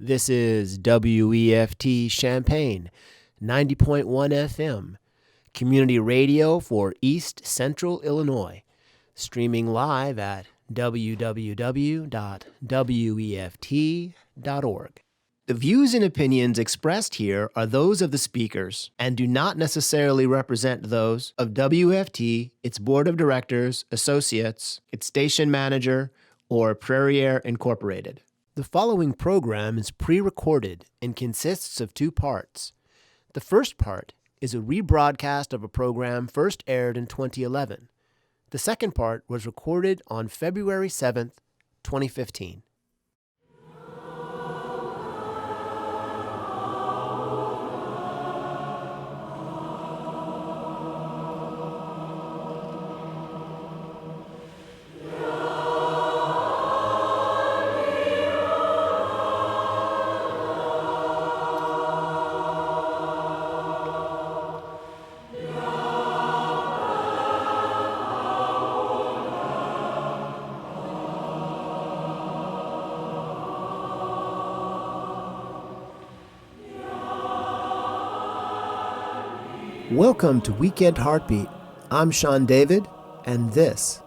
This is WEFT Champaign, 90.1 FM, community radio for East Central Illinois, streaming live at www.weft.org. The views and opinions expressed here are those of the speakers and do not necessarily represent those of WFT, its board of directors, associates, its station manager, or Prairie Air Incorporated. The following program is pre-recorded and consists of two parts. The first part is a rebroadcast of a program first aired in 2011. The second part was recorded on February 7th, 2015. Welcome to Weekend Heartbeat. I'm Sean David, and this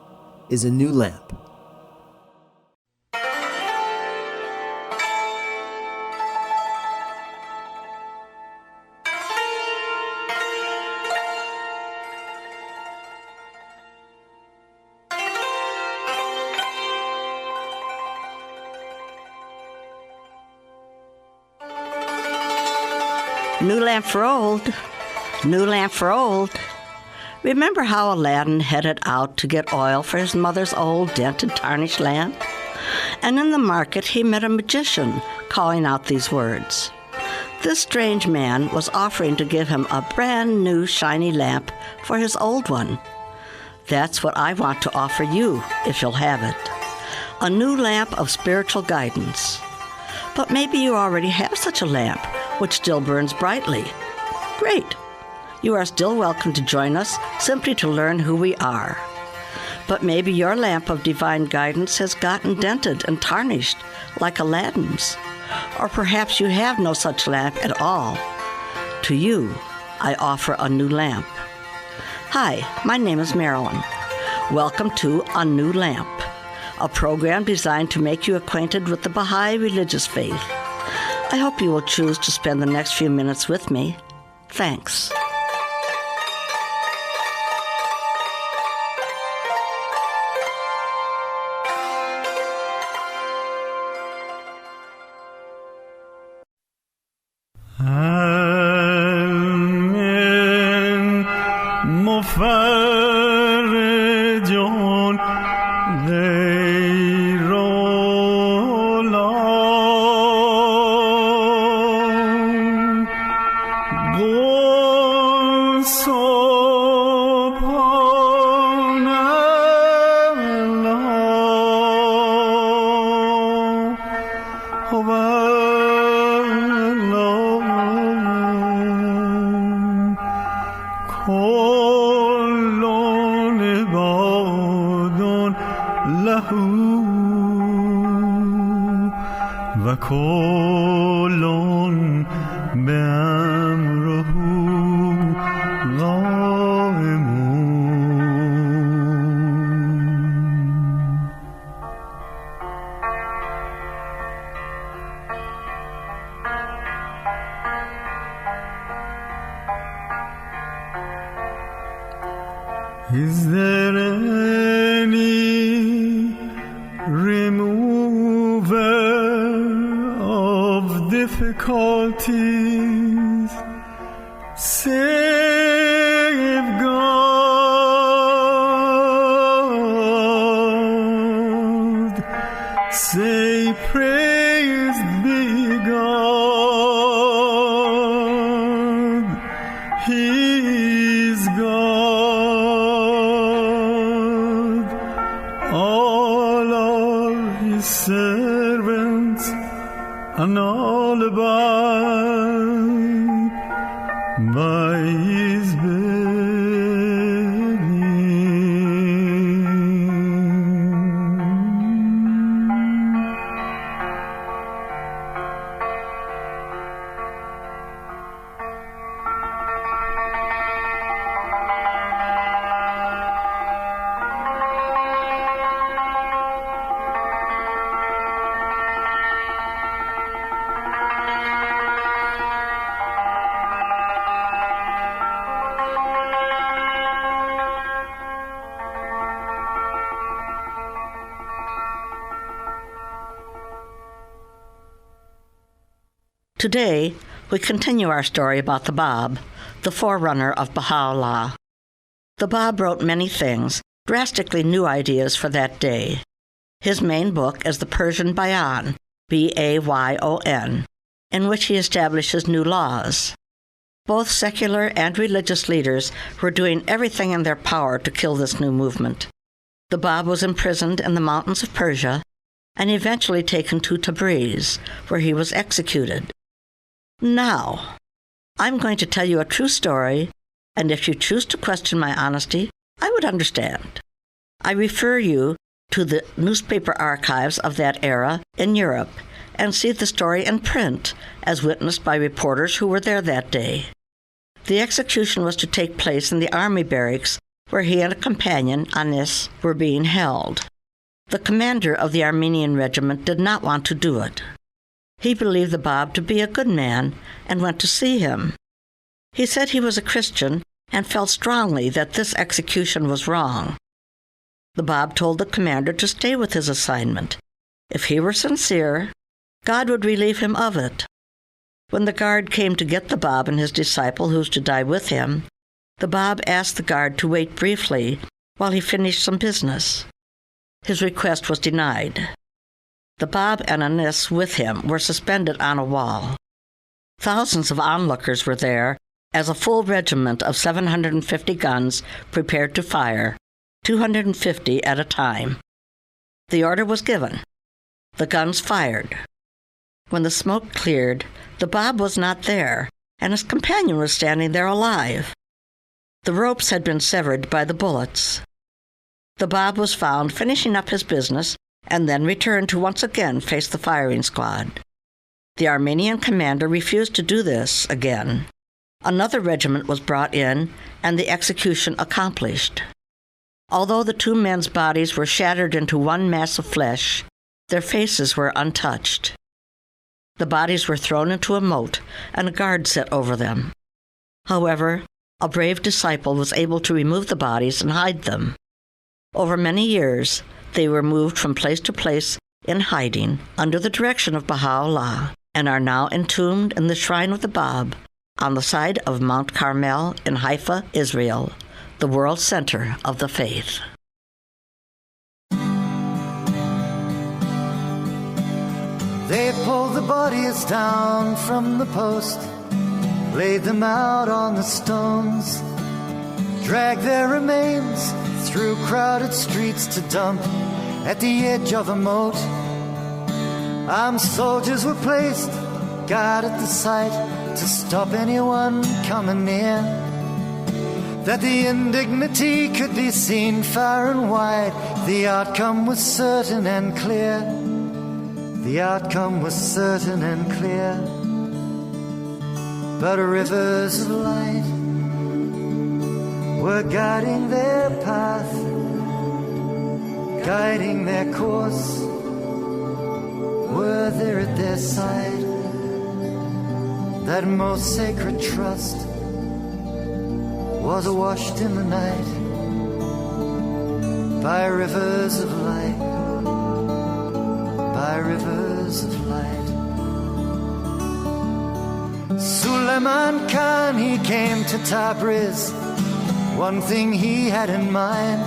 is a new lamp. New lamp for old. New lamp for old. Remember how Aladdin headed out to get oil for his mother's old dented, tarnished lamp? And in the market he met a magician calling out these words. This strange man was offering to give him a brand new shiny lamp for his old one. That's what I want to offer you, if you'll have it. A new lamp of spiritual guidance. But maybe you already have such a lamp, which still burns brightly. Great. You are still welcome to join us simply to learn who we are. But maybe your lamp of divine guidance has gotten dented and tarnished like Aladdin's. Or perhaps you have no such lamp at all. To you, I offer a new lamp. Hi, my name is Marilyn. Welcome to A New Lamp, a program designed to make you acquainted with the Baha'i religious faith. I hope you will choose to spend the next few minutes with me. Thanks. Is there any remover of difficulties save God? Say praised be God. He's God. Servants and all abide by his bidding. Today, we continue our story about the Bab, the forerunner of Baha'u'llah. The Bab wrote many things, drastically new ideas for that day. His main book is the Persian Bayan, Bayon, in which he establishes new laws. Both secular and religious leaders were doing everything in their power to kill this new movement. The Bab was imprisoned in the mountains of Persia and eventually taken to Tabriz, where he was executed. Now, I'm going to tell you a true story, and if you choose to question my honesty, I would understand. I refer you to the newspaper archives of that era in Europe and see the story in print, as witnessed by reporters who were there that day. The execution was to take place in the army barracks where he and a companion, Anis, were being held. The commander of the Armenian regiment did not want to do it. He believed the Bab to be a good man and went to see him. He said he was a Christian and felt strongly that this execution was wrong. The Bab told the commander to stay with his assignment. If he were sincere, God would relieve him of it. When the guard came to get the Bab and his disciple who was to die with him, the Bab asked the guard to wait briefly while he finished some business. His request was denied. The Bab and Anis with him were suspended on a wall. Thousands of onlookers were there as a full regiment of 750 guns prepared to fire, 250 at a time. The order was given. The guns fired. When the smoke cleared, the Bab was not there, and his companion was standing there alive. The ropes had been severed by the bullets. The Bab was found finishing up his business and then returned to once again face the firing squad. The Armenian commander refused to do this again. Another regiment was brought in, and the execution accomplished. Although the two men's bodies were shattered into one mass of flesh, their faces were untouched. The bodies were thrown into a moat, and a guard set over them. However, a brave disciple was able to remove the bodies and hide them. Over many years, they were moved from place to place in hiding under the direction of Baha'u'llah and are now entombed in the shrine of the Bab on the side of Mount Carmel in Haifa, Israel, the world center of the faith. They pulled the bodies down from the post, laid them out on the stones, dragged their remains through crowded streets to dump at the edge of a moat. Armed soldiers were placed, guarded the site to stop anyone coming near, that the indignity could be seen far and wide. The outcome was certain and clear. The outcome was certain and clear. But rivers of light were guiding their path, guiding their course, were there at their side. That most sacred trust was washed in the night by rivers of light, by rivers of light. Suleiman Khan, he came to Tabriz. One thing he had in mind,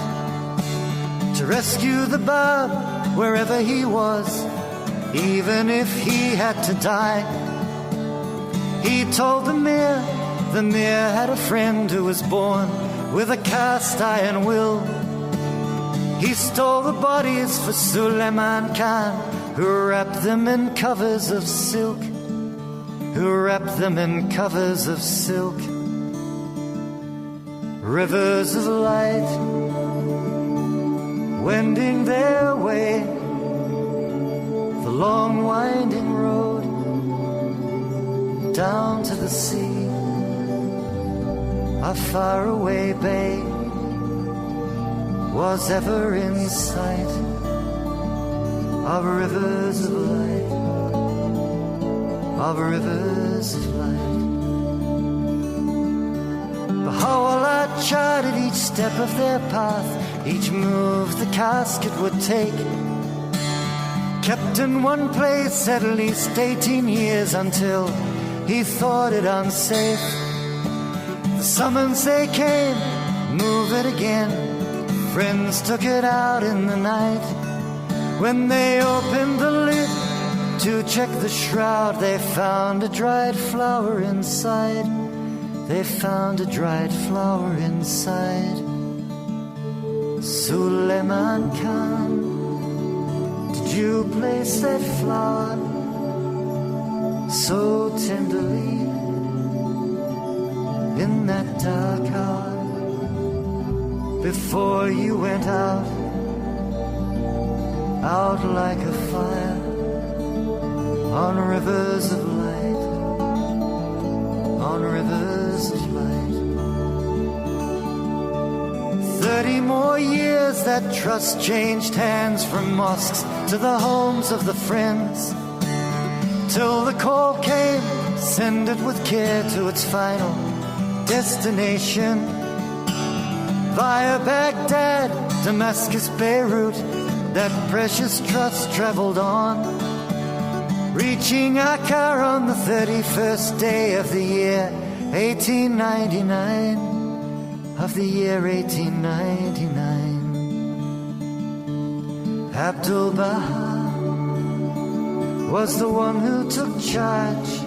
to rescue the Bab wherever he was, even if he had to die. He told the Mir had a friend who was born with a cast iron will. He stole the bodies for Suleiman Khan, who wrapped them in covers of silk, who wrapped them in covers of silk. Rivers of light wending their way, the long winding road down to the sea. A faraway bay was ever in sight of rivers of light, of rivers of light. Baha'u'llah charted each step of their path, each move the casket would take, Kept in one place at least 18 years until he thought it unsafe. The summons they came, move it again. Friends took it out in the night. When they opened the lid to check the shroud, they found a dried flower inside. They found a dried flower inside. Suleiman Khan, did you place that flower so tenderly in that dark hour before you went out like a fire on rivers of light, on rivers of light. 30 more years that trust changed hands from mosques to the homes of the friends, till the call came, send it with care to its final destination. Via Baghdad, Damascus, Beirut, that precious trust traveled on, reaching Akkar on the 31st day of the year 1899, of the year 1899. Abdul Baha was the one who took charge,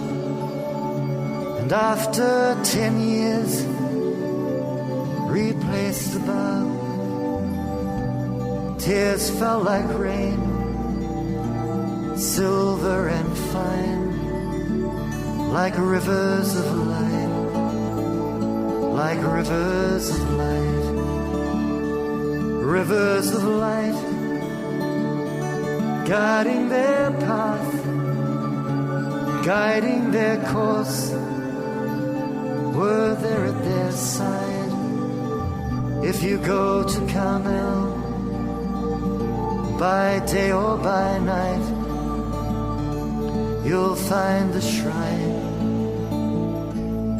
and after 10 years replaced the bow. Tears fell like rain, silver and fine, like rivers of light, like rivers of light, rivers of light, guiding their path, guiding their course, were there at their side. If you go to Carmel, by day or by night, you'll find the shrine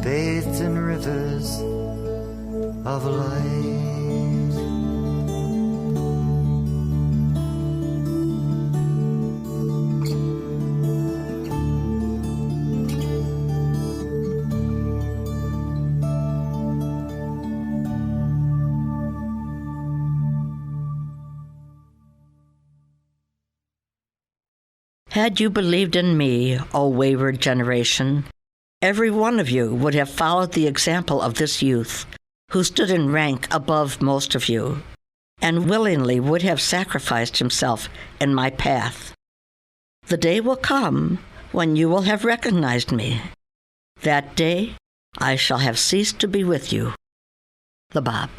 bathed in rivers of light. Had you believed in me, O wayward generation, every one of you would have followed the example of this youth, who stood in rank above most of you, and willingly would have sacrificed himself in my path. The day will come when you will have recognized me. That day I shall have ceased to be with you. The Bab.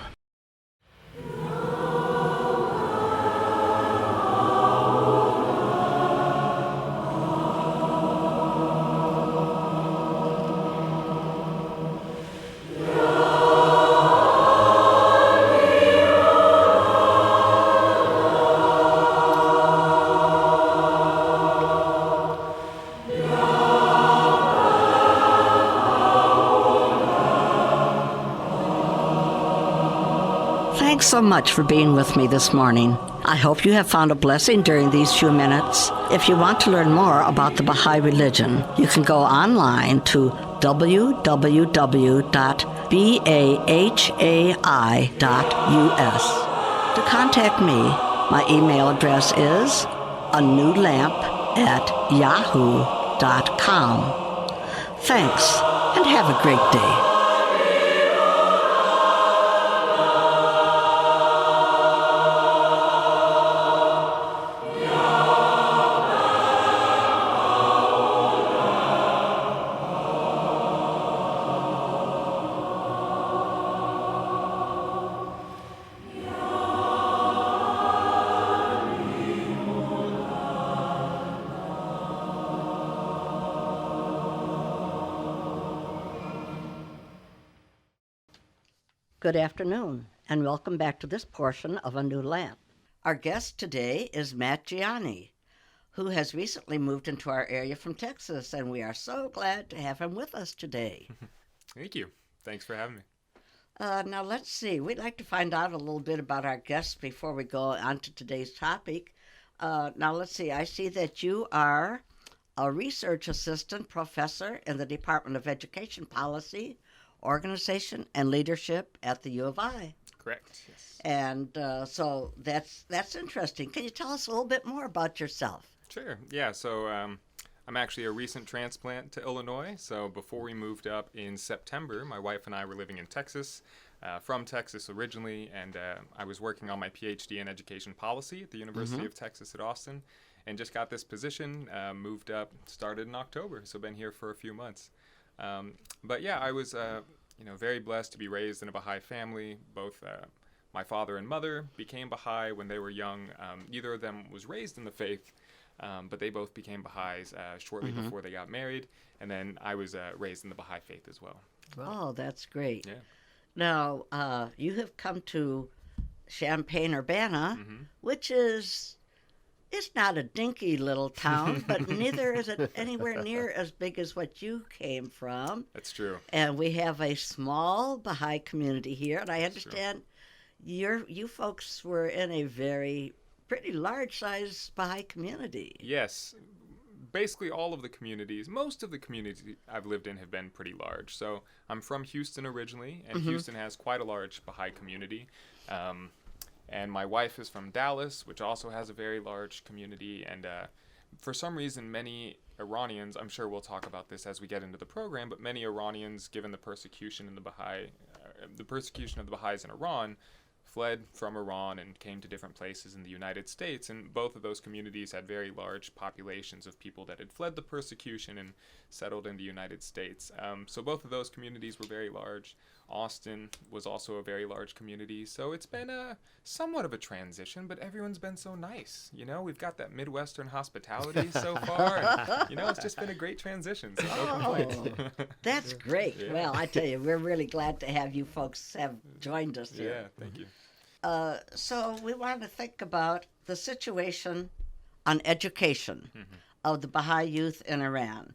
Thanks so much for being with me this morning. I hope you have found a blessing during these few minutes. If you want to learn more about the Baha'i religion, you can go online to www.bahai.us. To contact me, my email address is anewlamp@yahoo.com. Thanks, and have a great day. Good afternoon, and welcome back to this portion of A New Lamp. Our guest today is Matt Gianni, who has recently moved into our area from Texas, and we are so glad to have him with us today. Thank you. Thanks for having me. Now, let's see. We'd like to find out a little bit about our guests before we go on to today's topic. Now, let's see. I see that you are a research assistant professor in the Department of Education Policy, Organization, and Leadership at the U of I. Correct. Yes. And so that's interesting. Can you tell us a little bit more about yourself? Sure. Yeah. So I'm actually a recent transplant to Illinois. So before we moved up in September, my wife and I were living in Texas, from Texas originally, and I was working on my PhD in education policy at the University of Texas at Austin, and just got this position, moved up, started in October, so been here for a few months. But yeah, I was very blessed to be raised in a Baha'i family. Both my father and mother became Baha'i when they were young. Neither of them was raised in the faith, but they both became Baha'is shortly before they got married. And then I was raised in the Baha'i faith as well. Oh, that's great. Yeah. Now, you have come to Champaign-Urbana, which is... It's not a dinky little town, but neither is it anywhere near as big as what you came from. That's true. And we have a small Baha'i community here, and I understand you folks were in a pretty large-sized Baha'i community. Yes. Basically all of the communities, most of the communities I've lived in have been pretty large. So I'm from Houston originally, and Houston has quite a large Baha'i community. And my wife is from Dallas, which also has a very large community. And for some reason, many Iranians, I'm sure we'll talk about this as we get into the program, but many Iranians, given the persecution in the persecution of the Baha'is in Iran, fled from Iran and came to different places in the United States. And both of those communities had very large populations of people that had fled the persecution and settled in the United States. So both of those communities were very large. Austin was also a very large community. So it's been somewhat of a transition, but everyone's been so nice. We've got that Midwestern hospitality so far. And, it's just been a great transition. So no complaints. That's great. Yeah. Well, I tell you, we're really glad to have you folks have joined us here. Yeah, thank you. So we want to think about the situation on education of the Baha'i youth in Iran.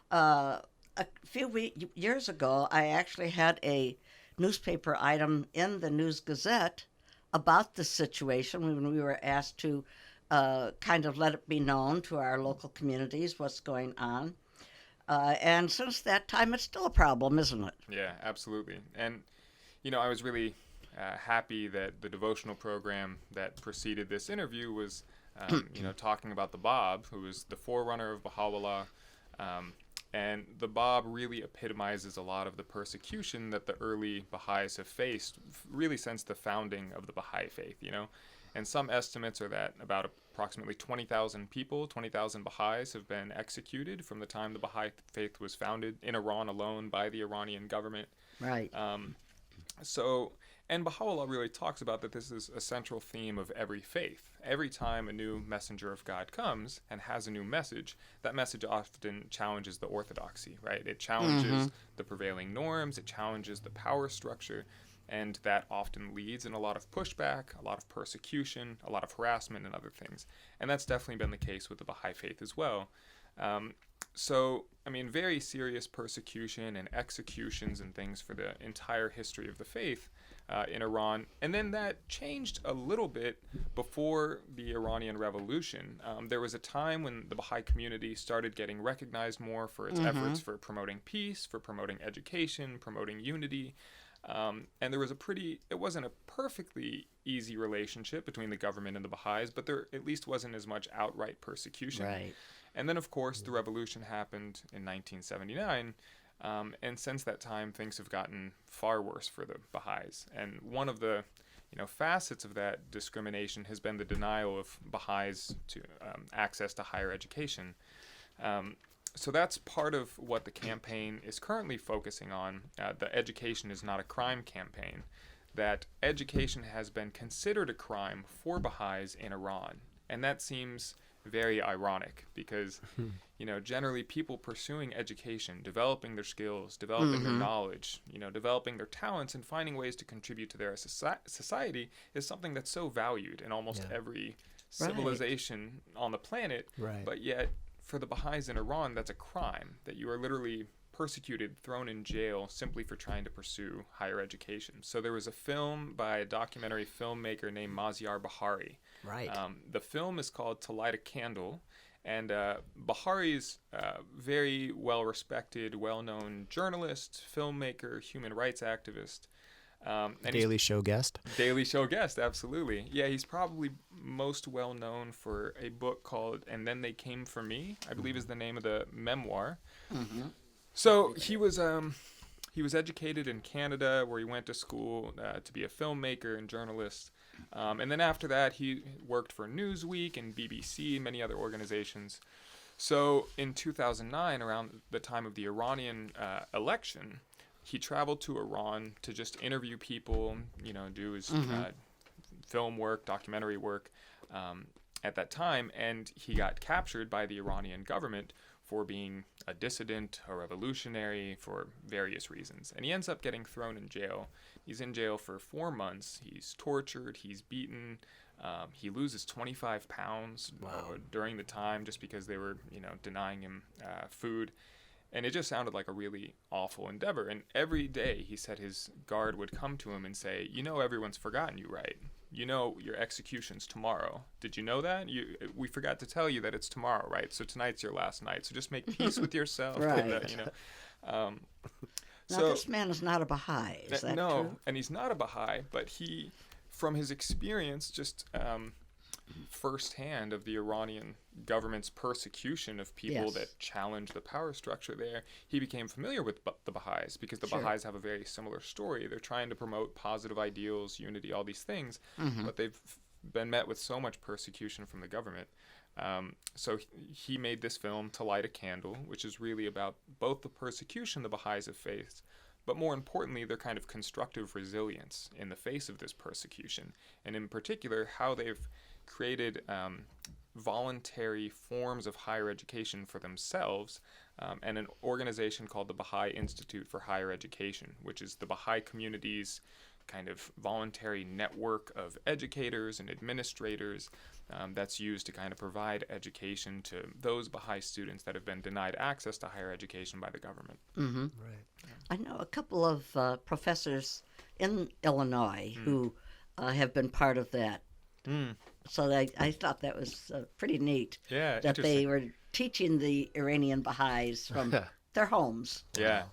A few years ago, I actually had a newspaper item in the News Gazette about the situation when we were asked to kind of let it be known to our local communities what's going on. And since that time, it's still a problem, isn't it? Yeah, absolutely. And, I was really happy that the devotional program that preceded this interview was, talking about the Bab, who was the forerunner of Baha'u'llah. And the Bab really epitomizes a lot of the persecution that the early Baha'is have faced, really since the founding of the Baha'i faith, And some estimates are that about approximately 20,000 people, 20,000 Baha'is have been executed from the time the Baha'i faith was founded in Iran alone by the Iranian government. Right. And Baha'u'llah really talks about that this is a central theme of every faith. Every time a new messenger of God comes and has a new message, that message often challenges the orthodoxy, right? It challenges the prevailing norms, it challenges the power structure, and that often leads in a lot of pushback, a lot of persecution, a lot of harassment, and other things. And that's definitely been the case with the Baha'i faith as well. Very serious persecution and executions and things for the entire history of the faith in Iran. And then that changed a little bit before the Iranian Revolution. There was a time when the Baha'i community started getting recognized more for its efforts for promoting peace, for promoting education, promoting unity. And there was it wasn't a perfectly easy relationship between the government and the Baha'is, but there at least wasn't as much outright persecution. Right. And then, of course, the revolution happened in 1979, and since that time, things have gotten far worse for the Baha'is. And one of the facets of that discrimination has been the denial of Baha'is to access to higher education. So that's part of what the campaign is currently focusing on. The Education is Not a Crime campaign, that education has been considered a crime for Baha'is in Iran. And that seems very ironic because, generally people pursuing education, developing their skills, developing their knowledge, developing their talents and finding ways to contribute to their society is something that's so valued in almost every civilization on the planet. Right. But yet, for the Baha'is in Iran, that's a crime, that you are literally persecuted, thrown in jail simply for trying to pursue higher education. So there was a film by a documentary filmmaker named Maziar Bahari. Right. The film is called To Light a Candle, and Bahari's very well-respected, well-known journalist, filmmaker, human rights activist. And Daily Show guest. Daily Show guest, absolutely. Yeah, he's probably most well known for a book called And Then They Came for Me, I believe is the name of the memoir. Mm-hmm. So he was educated in Canada, where he went to school to be a filmmaker and journalist. And then after that, he worked for Newsweek and BBC and many other organizations. So in 2009, around the time of the Iranian election, he traveled to Iran to just interview people, do his film work, documentary work at that time. And he got captured by the Iranian government for being a dissident, a revolutionary, for various reasons. And he ends up getting thrown in jail. He's in jail for 4 months. He's tortured. He's beaten. He loses 25 pounds during the time just because they were, denying him food. And it just sounded like a really awful endeavor. And every day, he said his guard would come to him and say, everyone's forgotten you, right? Your execution's tomorrow. Did you know that? We forgot to tell you that it's tomorrow, right? So tonight's your last night. So just make peace with yourself. Right. And, now, this man is not a Baha'i. Is that no, true? And he's not a Baha'i, but he, from his experience, just firsthand of the Iranian government's persecution of people that challenge the power structure there, he became familiar with the Baha'is, because the Baha'is have a very similar story. They're trying to promote positive ideals, unity, all these things, but they've been met with so much persecution from the government. So he made this film, To Light a Candle, which is really about both the persecution the Baha'is have faced, but more importantly, their kind of constructive resilience in the face of this persecution, and in particular, how they've created voluntary forms of higher education for themselves, and an organization called the Baha'i Institute for Higher Education, which is the Baha'i community's kind of voluntary network of educators and administrators that's used to kind of provide education to those Baha'i students that have been denied access to higher education by the government. Mm-hmm. Right. I know a couple of professors in Illinois who have been part of that. So I thought that was pretty neat. Yeah, that they were teaching the Iranian Baha'is from their homes. Yeah,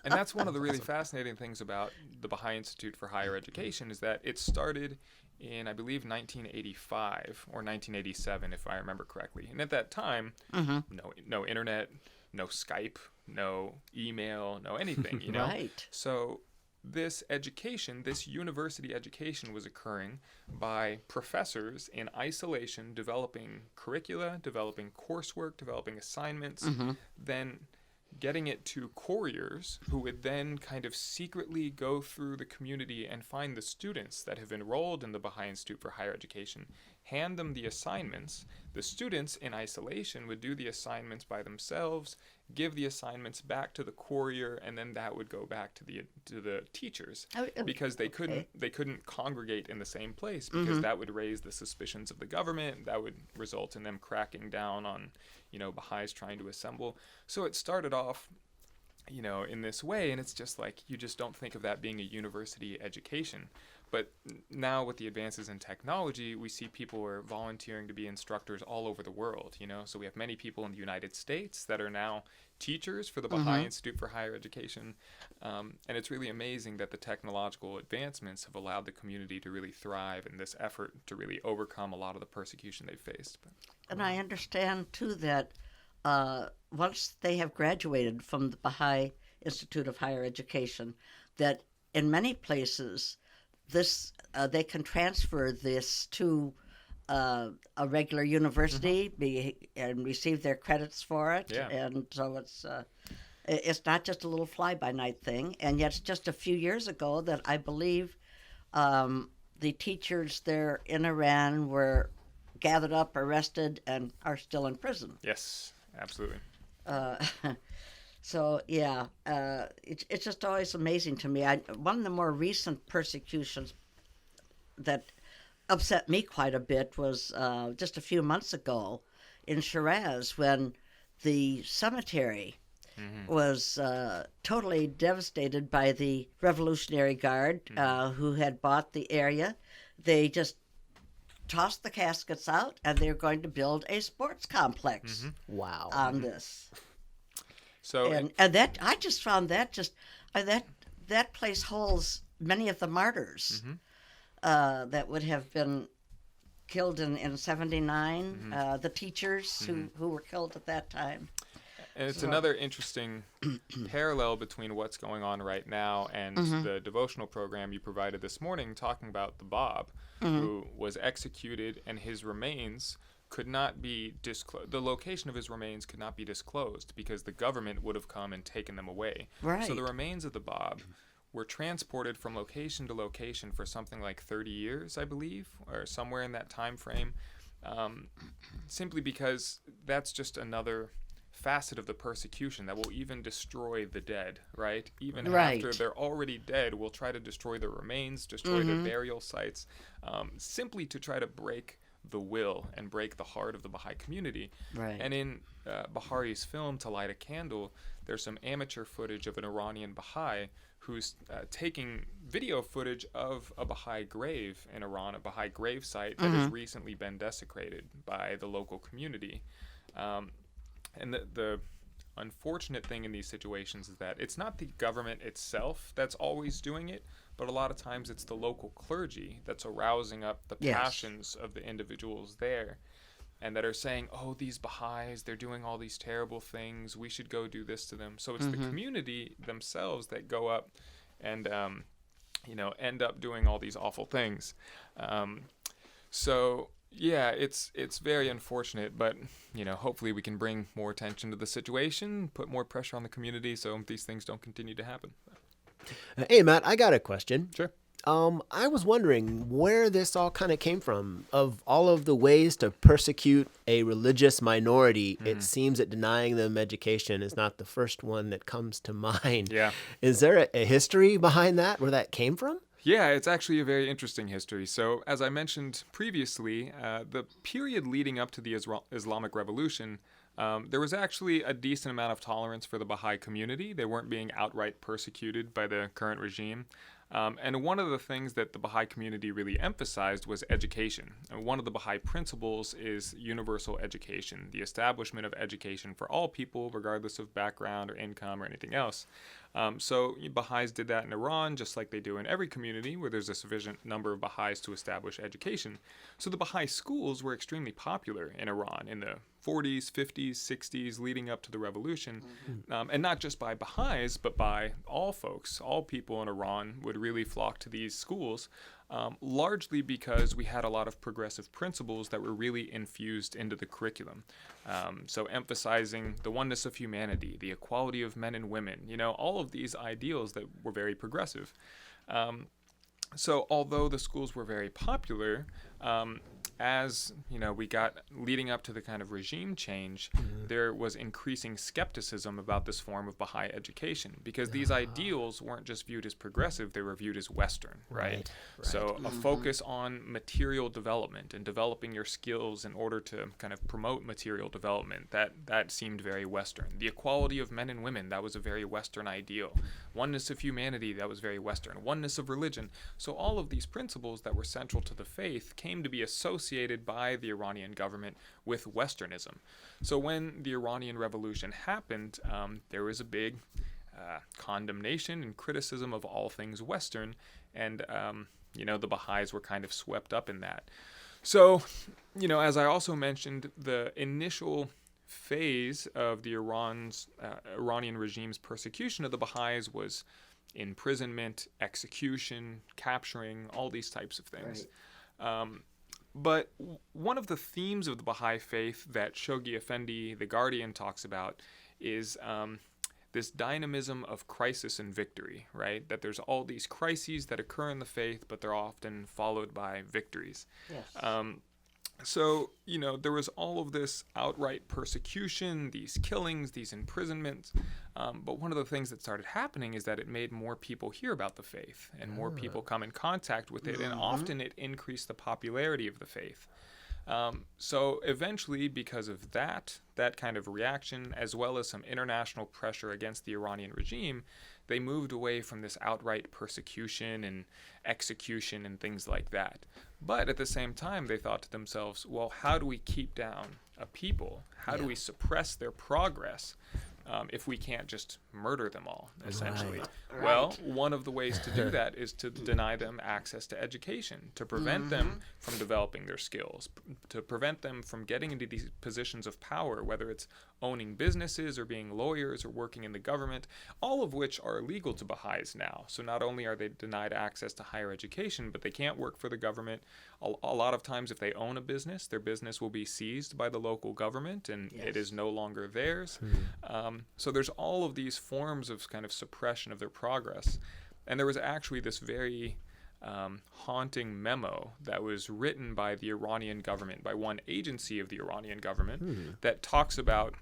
and that's one of the really fascinating things about the Baha'i Institute for Higher Education, is that it started in, I believe, 1985 or 1987, if I remember correctly. And at that time, no internet, no Skype, no email, no anything, Right. So this education, this university education, was occurring by professors in isolation, developing curricula, developing coursework, developing assignments, then getting it to couriers who would then kind of secretly go through the community and find the students that have enrolled in the Baha'i Institute for Higher Education, hand them the assignments. The students in isolation would do the assignments by themselves, give the assignments back to the courier, and then that would go back to the teachers, because they couldn't congregate in the same place, because that would raise the suspicions of the government. That would result in them cracking down on Baha'is trying to assemble. So it started off in this way, and it's just like, you just don't think of that being a university education. But now with the advances in technology, we see people are volunteering to be instructors all over the world, So we have many people in the United States that are now teachers for the Baha'i Institute for Higher Education. And it's really amazing that the technological advancements have allowed the community to really thrive in this effort to really overcome a lot of the persecution they've faced. And I understand, too, that once they have graduated from the Baha'i Institute of Higher Education, that in many places they can transfer this to a regular university and receive their credits for it. Yeah. And so it's not just a little fly-by-night thing. And yet it's just a few years ago that I believe the teachers there in Iran were gathered up, arrested, and are still in prison. Yes, absolutely. So, yeah, it's just always amazing to me. One of the more recent persecutions that upset me quite a bit was just a few months ago in Shiraz, when the cemetery was totally devastated by the Revolutionary Guard who had bought the area. They just tossed the caskets out, and they're going to build a sports complex Wow. on this. So And that I just found that that place holds many of the martyrs that would have been killed in '79. The teachers who were killed at that time. And it's another interesting parallel between what's going on right now and the devotional program you provided this morning, talking about the Bob, who was executed, and his remains could not be disclosed. The location of his remains could not be disclosed because the government would have come and taken them away. Right. So the remains of the Bob were transported from location to location for something like 30 years, I believe, or somewhere in that time frame, simply because that's just another facet of the persecution that will even destroy the dead, right? Even after they're already dead, we'll try to destroy their remains, destroy their burial sites, simply to try to break the will and break the heart of the Baha'i community. Right. And in Bahari's film, To Light a Candle, there's some amateur footage of an Iranian Baha'i who's taking video footage of a Baha'i grave in Iran, a Baha'i grave site that has recently been desecrated by the local community. And the unfortunate thing in these situations is that it's not the government itself that's always doing it, but a lot of times it's the local clergy that's arousing up the passions of the individuals there, and that are saying, oh, these Baha'is, they're doing all these terrible things, we should go do this to them. So it's the community themselves that go up and end up doing all these awful things. So yeah, it's very unfortunate, but hopefully we can bring more attention to the situation, put more pressure on the community so these things don't continue to happen. Hey, Matt, I got a question. Sure. I was wondering where this all kind of came from. Of all of the ways to persecute a religious minority, it seems that denying them education is not the first one that comes to mind. Yeah. Is there a history behind that, where that came from? Yeah, it's actually a very interesting history. So, as I mentioned previously, the period leading up to the Islamic Revolution, there was actually a decent amount of tolerance for the Baha'i community. They weren't being outright persecuted by the current regime. And one of the things that the Baha'i community really emphasized was education. And one of the Baha'i principles is universal education, the establishment of education for all people, regardless of background or income or anything else. So Baha'is did that in Iran, just like they do in every community where there's a sufficient number of Baha'is to establish education. So the Baha'i schools were extremely popular in Iran in the 40s, 50s, 60s, leading up to the revolution. And not just by Baha'is, but by all folks. All people in Iran would really flock to these schools, largely because we had a lot of progressive principles that were really infused into the curriculum. So emphasizing the oneness of humanity, the equality of men and women, all of these ideals that were very progressive. So although the schools were very popular, as we got leading up to the kind of regime change, there was increasing skepticism about this form of Baha'i education, because these ideals weren't just viewed as progressive, they were viewed as Western, right? So a focus on material development and developing your skills in order to kind of promote material development, that seemed very Western. The equality of men and women, that was a very Western ideal. Oneness of humanity, that was very Western. Oneness of religion. So all of these principles that were central to the faith came to be associated by the Iranian government with Westernism. So when the Iranian Revolution happened, there was a big condemnation and criticism of all things Western, and the Baha'is were kind of swept up in that. So, as I also mentioned, the initial phase of the Iranian regime's persecution of the Baha'is was imprisonment, execution, capturing, all these types of things. Right. But one of the themes of the Baha'i faith that Shoghi Effendi, the Guardian, talks about is this dynamism of crisis and victory, right? That there's all these crises that occur in the faith, but they're often followed by victories. Yes. So, there was all of this outright persecution, these killings, these imprisonments. But one of the things that started happening is that it made more people hear about the faith and more people come in contact with it. And often it increased the popularity of the faith. So eventually, because of that kind of reaction, as well as some international pressure against the Iranian regime, they moved away from this outright persecution and execution and things like that. But at the same time, they thought to themselves, well, how do we keep down a people? How do we suppress their progress if we can't just murder them all, essentially? Right. Well, one of the ways to do that is to deny them access to education, to prevent them from developing their skills, to prevent them from getting into these positions of power, whether it's owning businesses or being lawyers or working in the government, all of which are illegal to Baha'is now. So not only are they denied access to higher education, but they can't work for the government. A lot of times if they own a business, their business will be seized by the local government and it is no longer theirs. So there's all of these forms of kind of suppression of their progress. And there was actually this very haunting memo that was written by the Iranian government, by one agency of the Iranian government, that talks about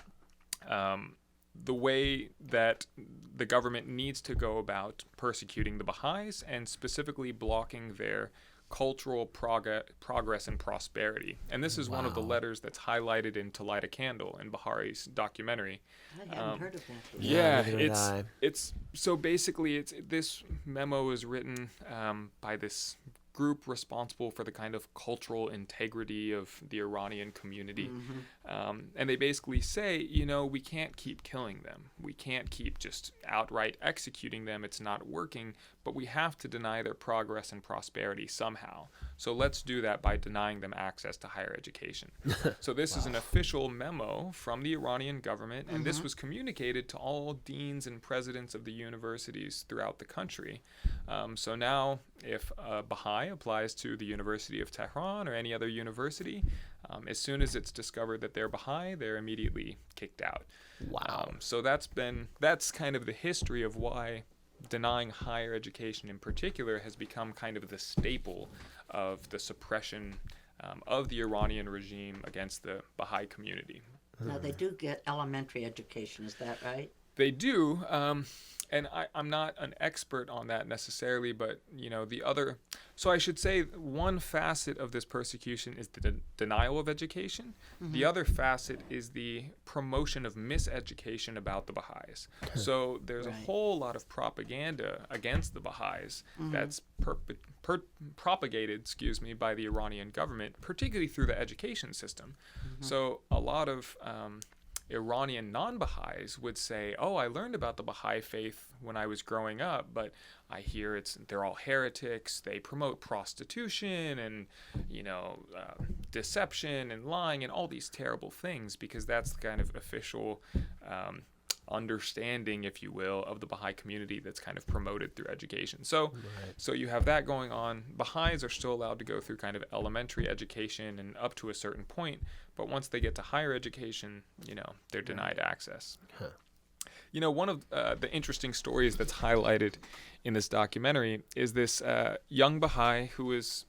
the way that the government needs to go about persecuting the Baha'is and specifically blocking their cultural progress and prosperity. And this is one of the letters that's highlighted in To Light a Candle in Bahari's documentary. I hadn't heard of that. Yeah, neither did I. it's so basically this memo is written by this group responsible for the kind of cultural integrity of the Iranian community. And they basically say, we can't keep killing them. We can't keep just outright executing them. It's not working, but we have to deny their progress and prosperity somehow. So let's do that by denying them access to higher education. So this is an official memo from the Iranian government, and this was communicated to all deans and presidents of the universities throughout the country. So now if a Baha'i applies to the University of Tehran or any other university, as soon as it's discovered that they're Baha'i, they're immediately kicked out. Wow. So that's kind of the history of why denying higher education in particular has become kind of the staple of the suppression of the Iranian regime against the Baha'i community. Now, they do get elementary education, is that right? They do, and I'm not an expert on that necessarily, but so I should say one facet of this persecution is the denial of education. The other facet is the promotion of miseducation about the Baha'is. So there's a whole lot of propaganda against the Baha'is that's propagated, by the Iranian government, particularly through the education system. So a lot of Iranian non-Baha'is would say, oh, I learned about the Baha'i faith when I was growing up, but I hear they're all heretics. They promote prostitution and, deception and lying and all these terrible things, because that's the kind of official understanding, if you will, of the Baha'i community that's kind of promoted through education. So you have that going on. Baha'is are still allowed to go through kind of elementary education and up to a certain point, but once they get to higher education, they're denied access. One of the interesting stories that's highlighted in this documentary is this young Baha'i who was,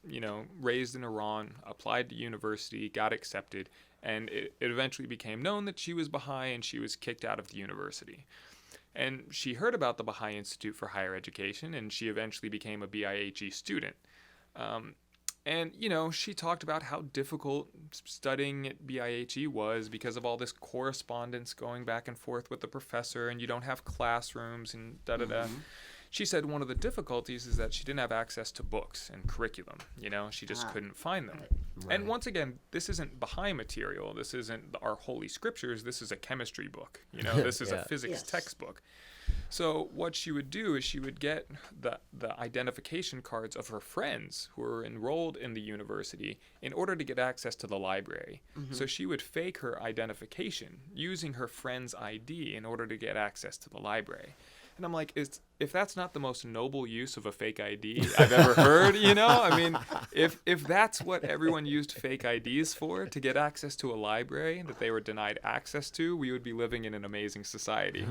raised in Iran, applied to university, got accepted, and it eventually became known that she was Baha'i and she was kicked out of the university. And she heard about the Baha'i Institute for Higher Education, and she eventually became a BIHE student. And, she talked about how difficult studying at BIHE was because of all this correspondence going back and forth with the professor, and you don't have classrooms and da-da-da. She said one of the difficulties is that she didn't have access to books and curriculum. She just couldn't find them. And once again, this isn't Baha'i material. This isn't our holy scriptures. This is a chemistry book. This is a physics textbook. So what she would do is she would get the identification cards of her friends who were enrolled in the university in order to get access to the library. So she would fake her identification using her friend's ID in order to get access to the library. And I'm like, if that's not the most noble use of a fake ID I've ever heard, I mean, if that's what everyone used fake IDs for, to get access to a library that they were denied access to, we would be living in an amazing society,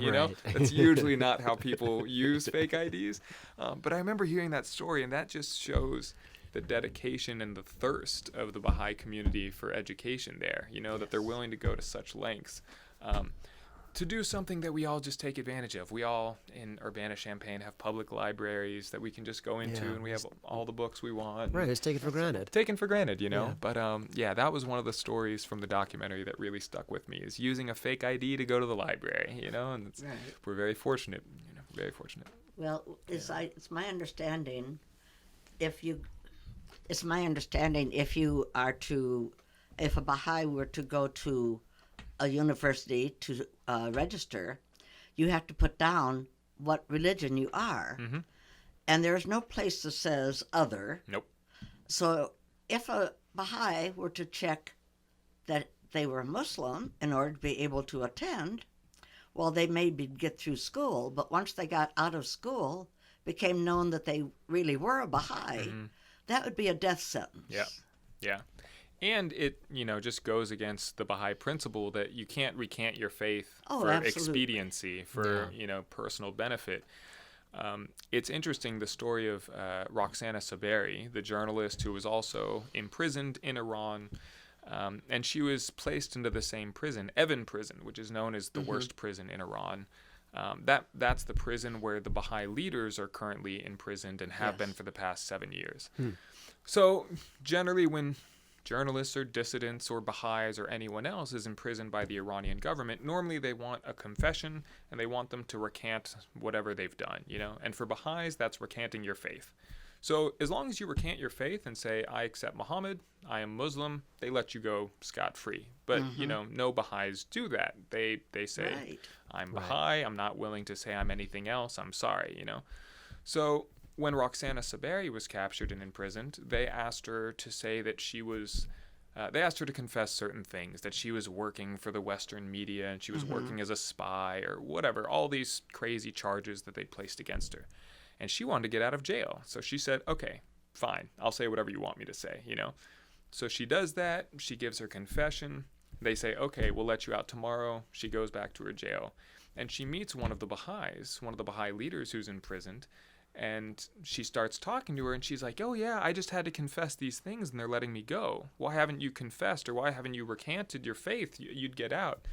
That's usually not how people use fake IDs. But I remember hearing that story, and that just shows the dedication and the thirst of the Baha'i community for education there, that they're willing to go to such lengths. to do something that we all just take advantage of. We all in Urbana-Champaign have public libraries that we can just go into, and we have all the books we want. Right, it's taken for granted. Taken for granted, you know. Yeah. But that was one of the stories from the documentary that really stuck with me, is using a fake ID to go to the library, you know. And we're very fortunate, you know, very fortunate. Well, it's my understanding, if a Baha'i were to go to a university to register, you have to put down what religion you are. Mm-hmm. And there's no place that says other. Nope. So if a Baha'i were to check that they were Muslim in order to be able to attend, well, they maybe get through school, but once they got out of school, became known that they really were a Baha'i, that would be a death sentence. Yeah. Yeah. And it, you know, just goes against the Baha'i principle that you can't recant your faith for expediency, for, you know, personal benefit. It's interesting, the story of Roxana Saberi, the journalist who was also imprisoned in Iran, and she was placed into the same prison, Evin Prison, which is known as the worst prison in Iran. That's the prison where the Baha'i leaders are currently imprisoned and have been for the past 7 years. So generally when journalists or dissidents or Baha'is or anyone else is imprisoned by the Iranian government, normally they want a confession and they want them to recant whatever they've done, you know. And for Baha'is, that's recanting your faith. So as long as you recant your faith and say, I accept Muhammad, I am Muslim, they let you go scot-free. But, you know, no Baha'is do that. They say, I'm Baha'i, I'm not willing to say I'm anything else, I'm sorry, you know. So when Roxana Saberi was captured and imprisoned, they asked her to say that she was, they asked her to confess certain things, that she was working for the Western media and she was working as a spy or whatever, all these crazy charges that they placed against her. And she wanted to get out of jail. So she said, okay, fine, I'll say whatever you want me to say, you know. So she does that, she gives her confession. They say, okay, we'll let you out tomorrow. She goes back to her jail. And she meets one of the Baha'is, one of the Baha'i leaders who's imprisoned. And she starts talking to her, and she's like, oh, yeah, I just had to confess these things, and they're letting me go. Why haven't you confessed, or why haven't you recanted your faith? You'd get out.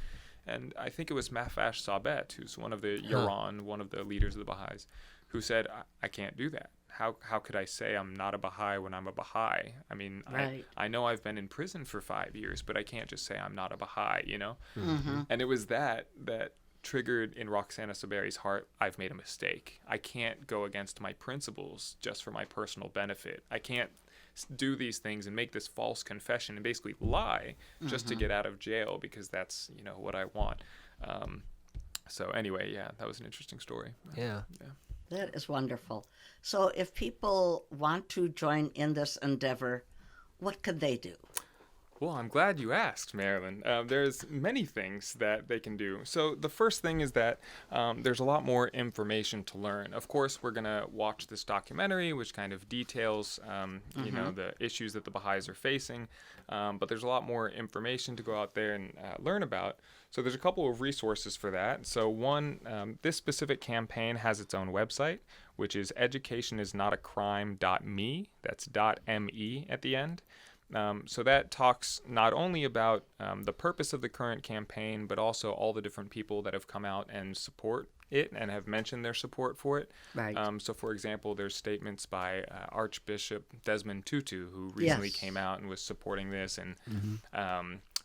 And I think it was Mahfash Sabet, who's one of the Yaran, one of the leaders of the Baha'is, who said, I can't do that. How could I say I'm not a Baha'i when I'm a Baha'i? I mean, I know I've been in prison for 5 years, but I can't just say I'm not a Baha'i, you know? And it was that triggered in Roxana Saberi's heart, I've made a mistake. I can't go against my principles just for my personal benefit. I can't do these things and make this false confession and basically lie just to get out of jail because that's, you know, what I want. So anyway, yeah, that was an interesting story. Yeah. That is wonderful. So if people want to join in this endeavor, what could they do? Well, I'm glad you asked, Marilyn. There's many things that they can do. So the first thing is that there's a lot more information to learn. Of course, we're going to watch this documentary, which kind of details, you know, the issues that the Baha'is are facing. But there's a lot more information to go out there and learn about. So there's a couple of resources for that. So one, this specific campaign has its own website, which is educationisnotacrime.me. That's .me at the end. So that talks not only about the purpose of the current campaign, but also all the different people that have come out and support it and have mentioned their support for it. Right. So, for example, there's statements by Archbishop Desmond Tutu, who recently came out and was supporting this, and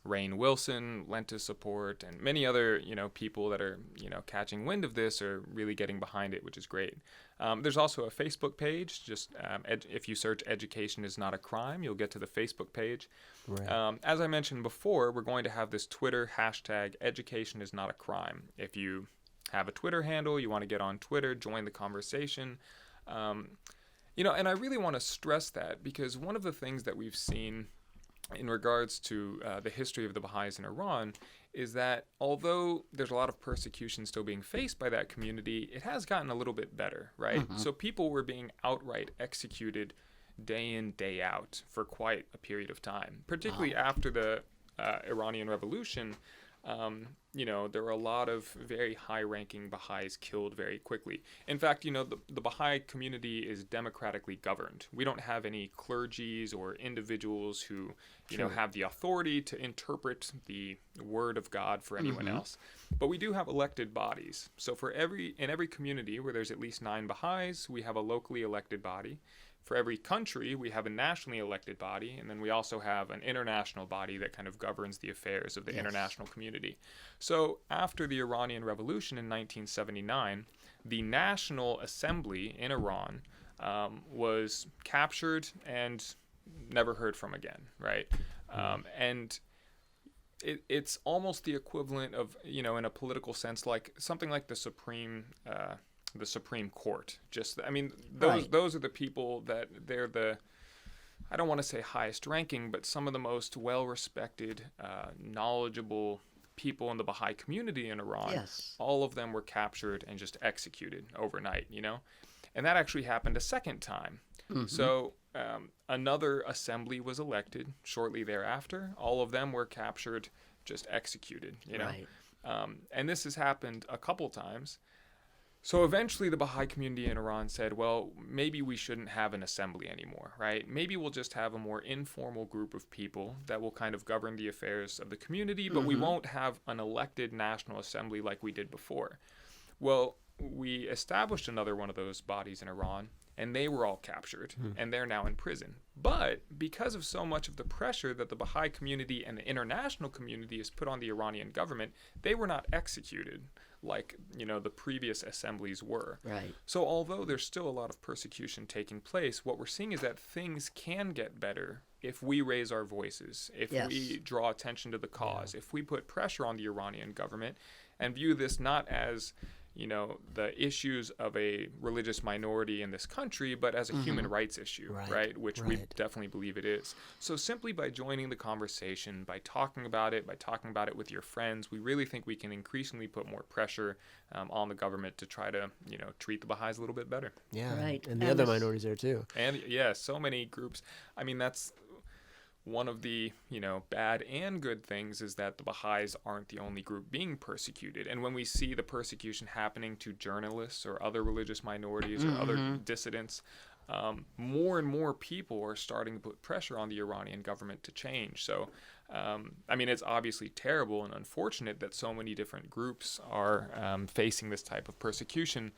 Rainn Wilson lent his support, and many other, you know, people that are, you know, catching wind of this are really getting behind it, which is great. There's also a Facebook page. Just if you search "Education is not a crime," you'll get to the Facebook page. Right. As I mentioned before, we're going to have this Twitter hashtag "Education is not a crime." If you have a Twitter handle, you want to get on Twitter, join the conversation. You know, and I really want to stress that because one of the things that we've seen in regards to the history of the Baha'is in Iran is that although there's a lot of persecution still being faced by that community, it has gotten a little bit better, right? So people were being outright executed day in, day out for quite a period of time, particularly after the Iranian Revolution. there were a lot of very high-ranking Baha'is killed very quickly. In fact, the Baha'i community is democratically governed. We don't have any clergies or individuals who, have the authority to interpret the word of God for anyone else. But we do have elected bodies. So in every community where there's at least 9 Baha'is, we have a locally elected body. For every country, we have a nationally elected body, and then we also have an international body that kind of governs the affairs of the international community. So after the Iranian Revolution in 1979, the National Assembly in Iran was captured and never heard from again, right? And it's almost the equivalent of, in a political sense, like something like the Supreme Court. Those are the people that they're the, I don't want to say highest ranking, but some of the most well-respected, knowledgeable people in the Baha'i community in Iran. Yes. All of them were captured and just executed overnight, And that actually happened a second time. So another assembly was elected shortly thereafter. All of them were captured, just executed, Right. And this has happened a couple times. So eventually the Baha'i community in Iran said, well, maybe we shouldn't have an assembly anymore, right? Maybe we'll just have a more informal group of people that will kind of govern the affairs of the community, but we won't have an elected national assembly like we did before. Well, we established another one of those bodies in Iran, and they were all captured, and they're now in prison. But because of so much of the pressure that the Baha'i community and the international community has put on the Iranian government, they were not executed like, the previous assemblies were. Right. So although there's still a lot of persecution taking place, what we're seeing is that things can get better if we raise our voices, if we draw attention to the cause, if we put pressure on the Iranian government and view this not as the issues of a religious minority in this country, but as a human rights issue, right? Which we definitely believe it is. So simply by joining the conversation, by talking about it with your friends, we really think we can increasingly put more pressure on the government to try to, treat the Baha'is a little bit better. Yeah, Right. and the other minorities there too. And so many groups. I mean, that's one of the, bad and good things is that the Baha'is aren't the only group being persecuted. And when we see the persecution happening to journalists or other religious minorities or other dissidents, more and more people are starting to put pressure on the Iranian government to change. So, it's obviously terrible and unfortunate that so many different groups are facing this type of persecution.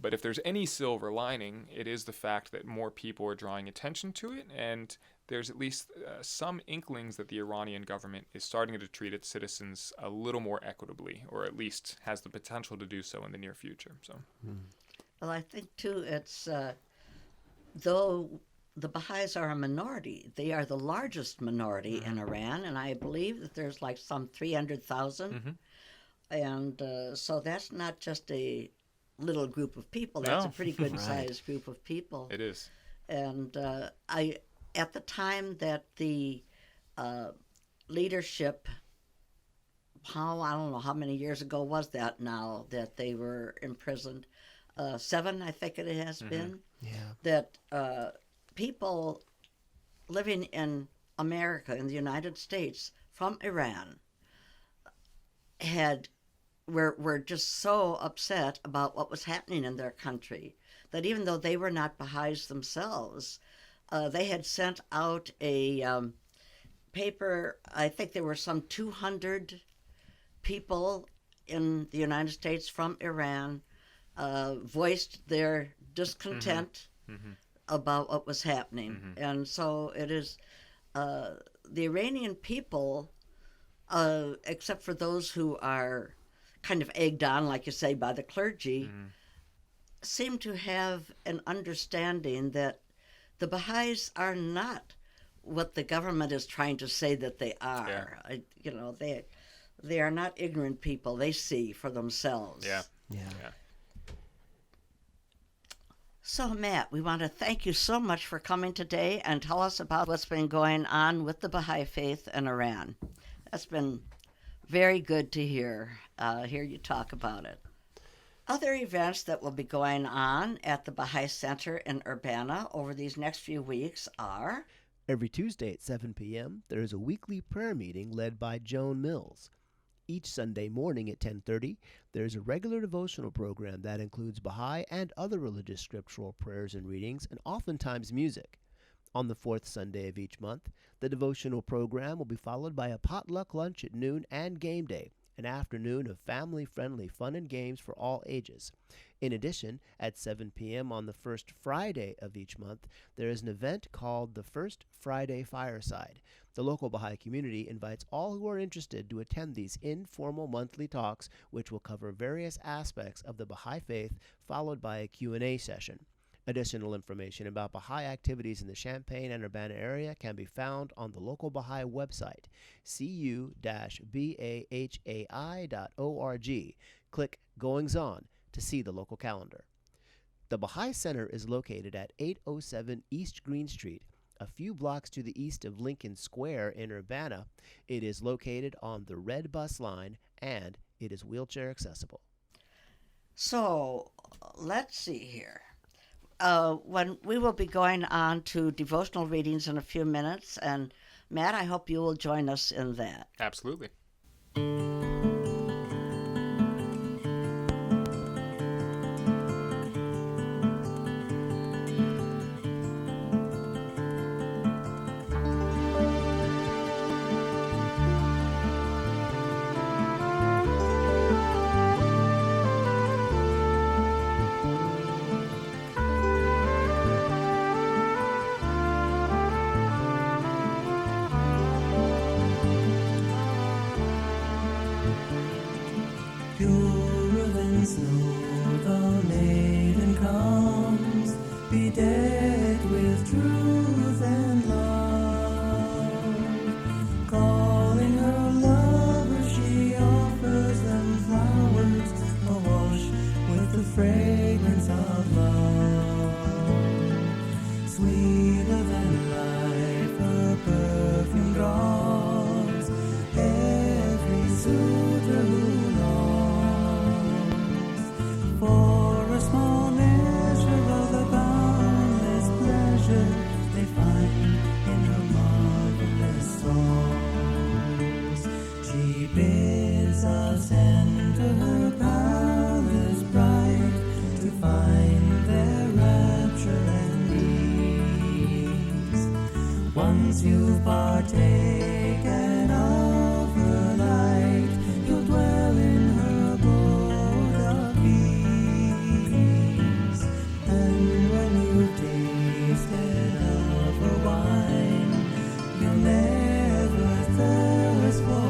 But if there's any silver lining, it is the fact that more people are drawing attention to it, and there's at least some inklings that the Iranian government is starting to treat its citizens a little more equitably, or at least has the potential to do so in the near future. So, Well, I think, too, it's, though the Baha'is are a minority, they are the largest minority in Iran, and I believe that there's like some 300,000. And so that's not just a little group of people. That's a pretty good-sized group of people. it is. And at the time that the leadership, I don't know how many years ago was that now, that they were imprisoned, 7, I think it has been, that people living in America, in the United States, from Iran, were just so upset about what was happening in their country that even though they were not Baha'is themselves, they had sent out a paper. I think there were some 200 people in the United States from Iran voiced their discontent about what was happening. And so it is the Iranian people, except for those who are kind of egged on, like you say, by the clergy, seem to have an understanding that the Baha'is are not what the government is trying to say that they are. They are not ignorant people. They see for themselves. Yeah. So, Matt, we want to thank you so much for coming today and tell us about what's been going on with the Baha'i faith in Iran. That's been very good to hear you talk about it. Other events that will be going on at the Baha'i Center in Urbana over these next few weeks are... Every Tuesday at 7 p.m., there is a weekly prayer meeting led by Joan Mills. Each Sunday morning at 10:30, there's a regular devotional program that includes Baha'i and other religious scriptural prayers and readings, and oftentimes music. On the fourth Sunday of each month, the devotional program will be followed by a potluck lunch at noon and game day, an afternoon of family-friendly fun and games for all ages. In addition, at 7 p.m. on the first Friday of each month, there is an event called the First Friday Fireside. The local Baha'i community invites all who are interested to attend these informal monthly talks, which will cover various aspects of the Baha'i faith, followed by a Q&A session. Additional information about Baha'i activities in the Champaign and Urbana area can be found on the local Baha'i website, cu-bahai.org. Click Goings On to see the local calendar. The Baha'i Center is located at 807 East Green Street, a few blocks to the east of Lincoln Square in Urbana. It is located on the Red Bus line, and it is wheelchair accessible. So, let's see here. When we will be going on to devotional readings in a few minutes, and Matt, I hope you will join us in that. Absolutely. Purer than snow the maiden comes, bedecked with truth and love. Calling her lovers, she offers them flowers, awash with the fragrance of love. Sweeter than life, her perfume draws every suitor who for a small measure of the boundless pleasure they find in her marvelous songs. She bids us enter her palace bright to find their rapture and ease. Once you've partaken of her light, you'll dwell in her abode of peace. And when you've tasted of her wine, you'll never thirst for more.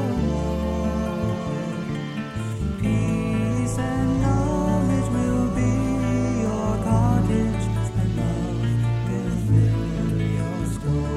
Peace and knowledge will be your cottage, and love will fill your store.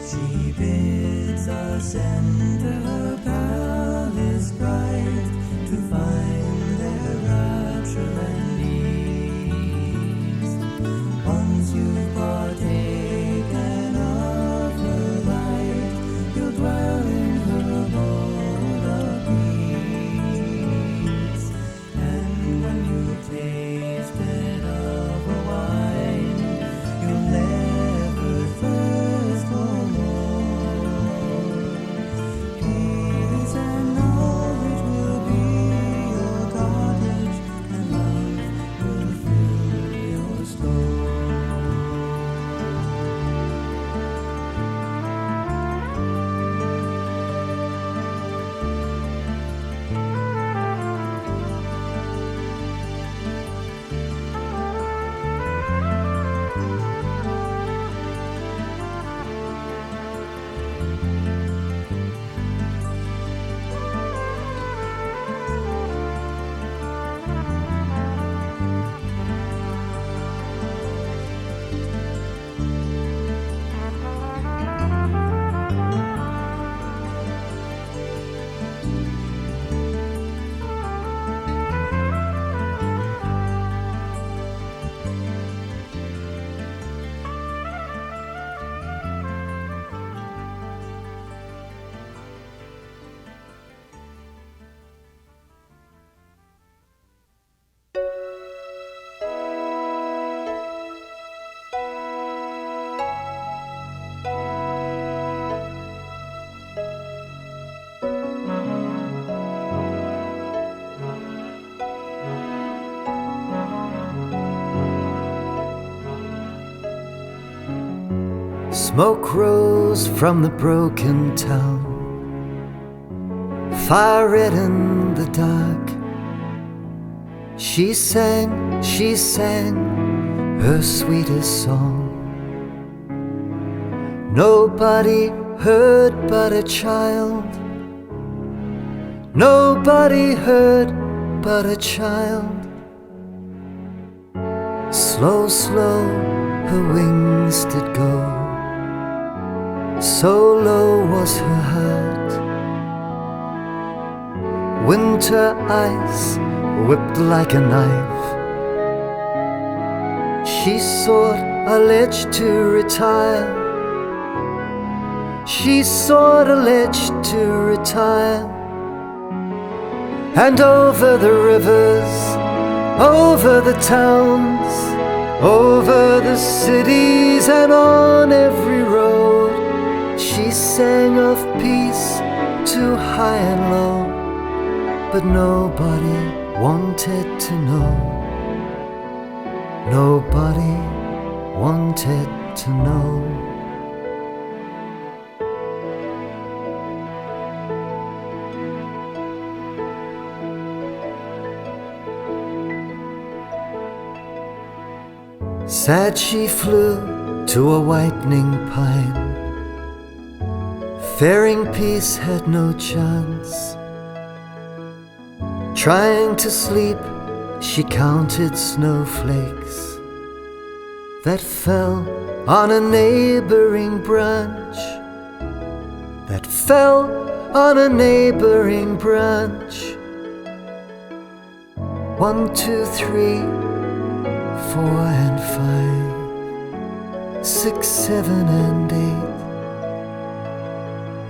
She bids us enter her palace bright to find their rapture and ease. Once you've partaken of her light, you'll dwell in her abode of peace. And when you've tasted of her wine, you'll never thirst for more. Peace Smoke rose from the broken town, fire red in the dark. She sang her sweetest song. Nobody heard but a child. Nobody heard but a child. Slow, slow, her wings did go. So low was her heart. Winter ice whipped like a knife. She sought a ledge to retire. She sought a ledge to retire. And over the rivers, over the towns, over the cities and on every road, she sang of peace to high and low. But nobody wanted to know. Nobody wanted to know. Sad she flew to a whitening pine. Faring peace had no chance. Trying to sleep, she counted snowflakes that fell on a neighboring branch. That fell on a neighboring branch. 1, 2, 3, 4 and 5, 6, 7 and 8.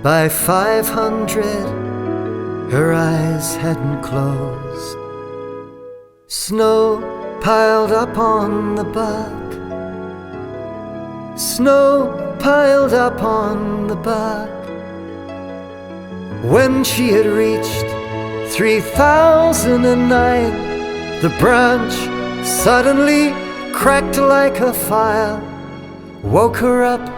By 500, her eyes hadn't closed. Snow piled up on the bark. Snow piled up on the bark. When she had reached 3009, the branch suddenly cracked like a fire, woke her up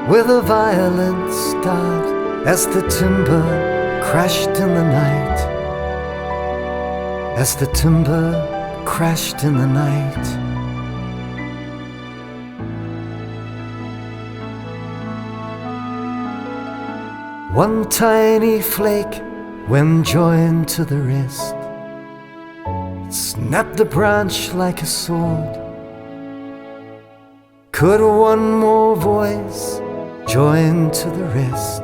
with a violent start as the timber crashed in the night. As the timber crashed in the night. One tiny flake, when joined to the rest, snapped the branch like a sword. Could one more voice, joined to the rest,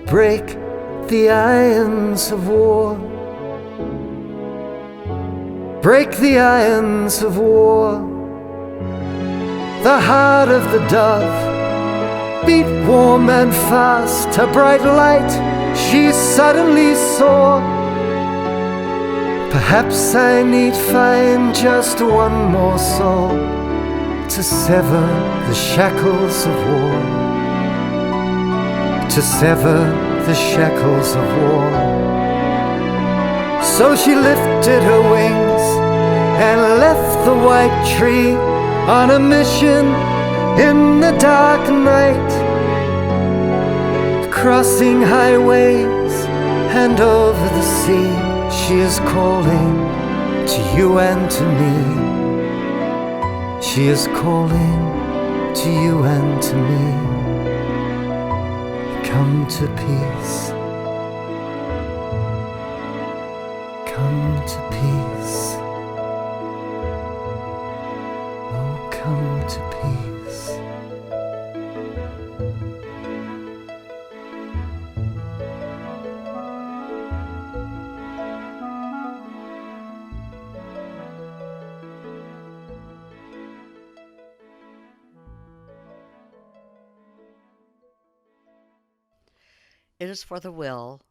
break the irons of war? Break the irons of war. The heart of the dove beat warm and fast. A bright light she suddenly saw. Perhaps I need find just one more soul to sever the shackles of war. To sever the shackles of war. So she lifted her wings and left the white tree on a mission in the dark night, crossing highways and over the sea. She is calling to you and to me. She is calling to you and to me. Come to peace. Come to peace. Oh, come to peace. It is for the will,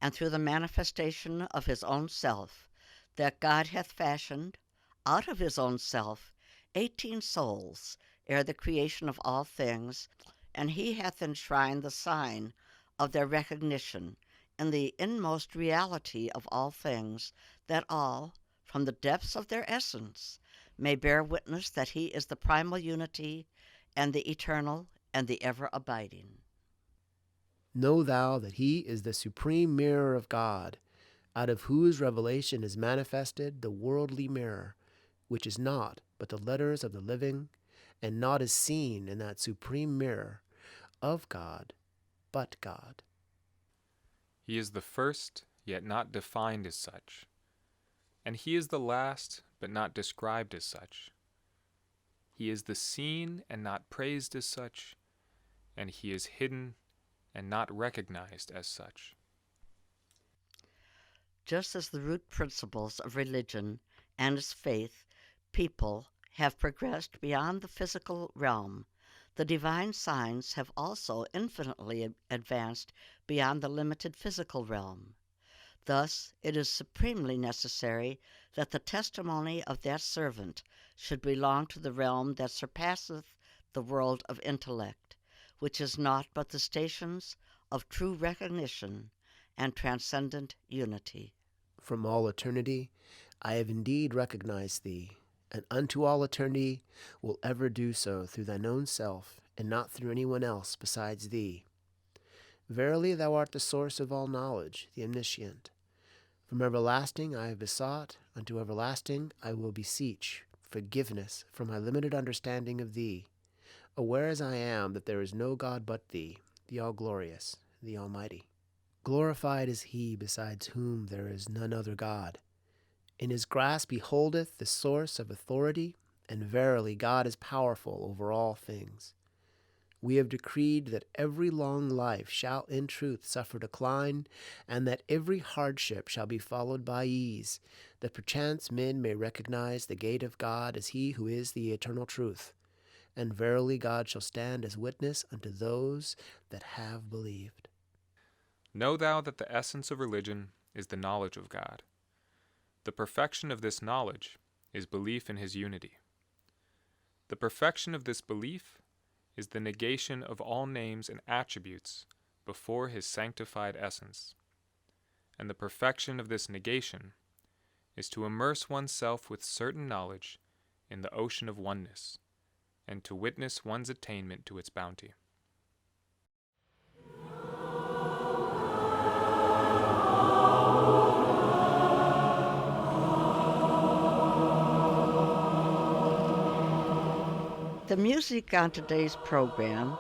and through the manifestation of his own self, that God hath fashioned, out of his own self, 18 souls, ere the creation of all things, and he hath enshrined the sign of their recognition in the inmost reality of all things, that all, from the depths of their essence, may bear witness that he is the primal unity and the eternal, and the ever-abiding. Know thou that he is the supreme mirror of God, out of whose revelation is manifested the worldly mirror, which is naught but the letters of the living, and naught is seen in that supreme mirror of God but God. He is the first, yet not defined as such. And he is the last, but not described as such. He is the seen and not praised as such, and he is hidden and not recognized as such. Just as the root principles of religion and its faith people have progressed beyond the physical realm, the divine signs have also infinitely advanced beyond the limited physical realm. Thus, it is supremely necessary that the testimony of that servant should belong to the realm that surpasseth the world of intellect, which is naught but the stations of true recognition and transcendent unity. From all eternity, I have indeed recognized thee, and unto all eternity will ever do so through thine own self, and not through anyone else besides thee. Verily thou art the source of all knowledge, the omniscient. From everlasting I have besought, unto everlasting I will beseech forgiveness for my limited understanding of thee, aware as I am that there is no God but thee, the all-glorious, the Almighty. Glorified is he besides whom there is none other God. In his grasp he holdeth the source of authority, and verily God is powerful over all things. We have decreed that every long life shall in truth suffer decline, and that every hardship shall be followed by ease, that perchance men may recognize the gate of God as he who is the eternal truth. And verily God shall stand as witness unto those that have believed. Know thou that the essence of religion is the knowledge of God. The perfection of this knowledge is belief in his unity. The perfection of this belief is the negation of all names and attributes before his sanctified essence. And the perfection of this negation is to immerse oneself with certain knowledge in the ocean of oneness, and to witness one's attainment to its bounty. The music on today's program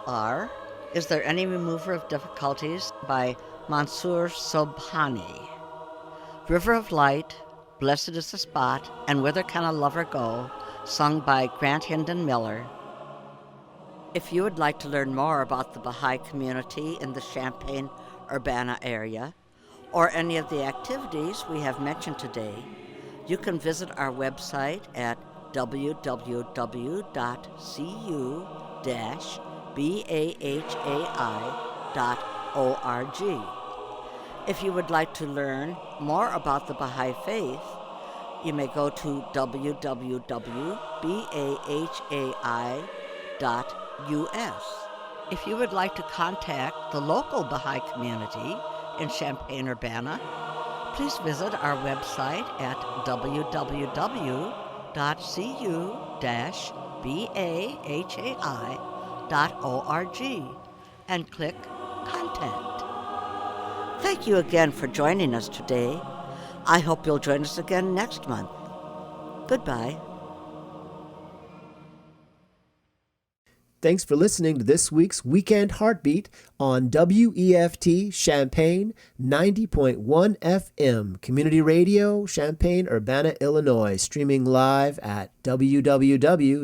are Is There Any Remover of Difficulties by Mansoor Sobhani, River of Light, Blessed is the Spot, and Whither Can a Lover Go, sung by Grant Hinden Miller. If you would like to learn more about the Baha'i community in the Champaign-Urbana area, or any of the activities we have mentioned today, you can visit our website at www.cu-bahai.org. If you would like to learn more about the Baha'i Faith, you may go to www.bahai.us. If you would like to contact the local Baha'i community in Champaign-Urbana, please visit our website at www.cu-bahai.org and click Contact. Thank you again for joining us today. I hope you'll join us again next month. Goodbye. Thanks for listening to this week's Weekend Heartbeat on WEFT Champaign 90.1 FM, Community Radio, Champaign-Urbana, Illinois, streaming live at www.weft.org.